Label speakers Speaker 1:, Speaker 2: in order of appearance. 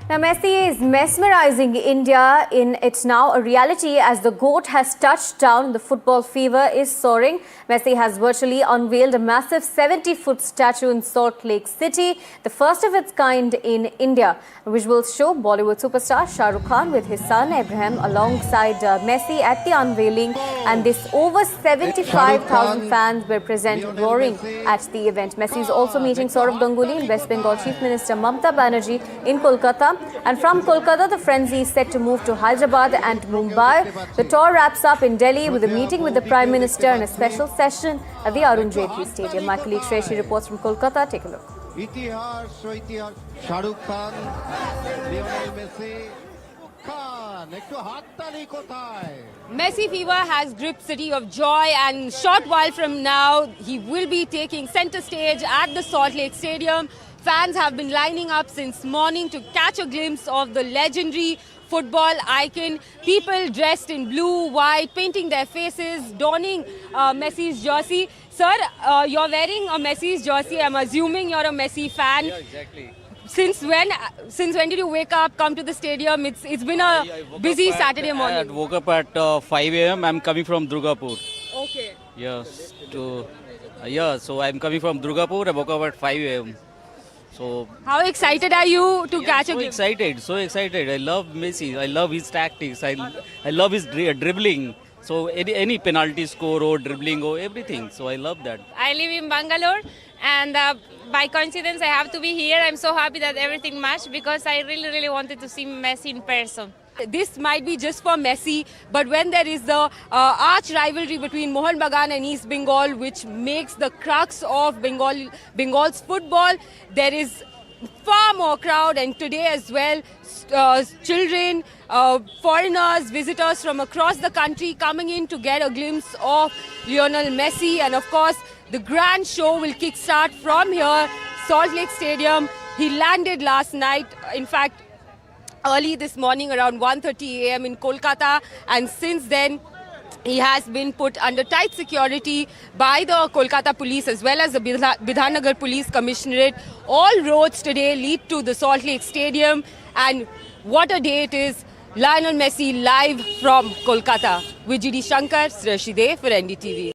Speaker 1: Now, Messi is mesmerizing India in it's now a reality as the GOAT has touched down. The football fever is soaring. Messi has virtually unveiled a massive 70-foot statue in Salt Lake City, the first of its kind in India. Visuals show Bollywood superstar Shah Rukh Khan with his son Abraham alongside Messi at the unveiling, and this over 75,000 fans were present roaring at the event. Messi is also meeting Saurav Ganguly and West Bengal Chief Minister Mamata Banerjee in Kolkata. And from Kolkata, the frenzy is set to move to Hyderabad and Mumbai. The tour wraps up in Delhi with a meeting with the Prime Minister and a special session at the Arun Jaitley Stadium. My colleague Shreshi reports from Kolkata. Take a look.
Speaker 2: Shah Rukh Khan, Lionel Messi.
Speaker 3: Messi fever has gripped City of Joy, and short while from now he will be taking center stage at the Salt Lake Stadium. Fans have been lining up since morning to catch a glimpse of the legendary football icon. People dressed in blue, white, painting their faces, donning Messi's jersey. Sir, you're wearing a Messi's jersey. I'm assuming you're a Messi fan.
Speaker 4: Yeah, exactly.
Speaker 3: Since when did you wake up, come to the stadium? It's been a busy Saturday morning.
Speaker 4: I woke up at 5 a.m. I'm coming from Durgapur.
Speaker 3: Okay.
Speaker 4: Yes. So I'm coming from Durgapur. I woke up at 5 a.m. So
Speaker 3: How excited are you to catch a glimpse?
Speaker 4: so excited. I love Messi. I love his tactics. I love his dribbling. So any penalty score or dribbling or everything. So I love that.
Speaker 5: I live in Bangalore, and by coincidence I have to be here. I'm so happy that everything matched because I really wanted to see Messi in person.
Speaker 3: This might be just for Messi, but when there is the arch rivalry between Mohun Bagan and East Bengal, which makes the crux of Bengal's football, there is far more crowd, and today as well, children, foreigners, visitors from across the country coming in to get a glimpse of Lionel Messi. And of course, the grand show will kickstart from here, Salt Lake Stadium. He landed last night, in fact, early this morning around 1:30 a.m. in Kolkata, and since then he has been put under tight security by the Kolkata police as well as the Bidhannagar Police Commissionerate. All roads today lead to the Salt Lake Stadium, and what a day it is. Lionel Messi live from Kolkata. With GD Shankar, Sreshide for NDTV.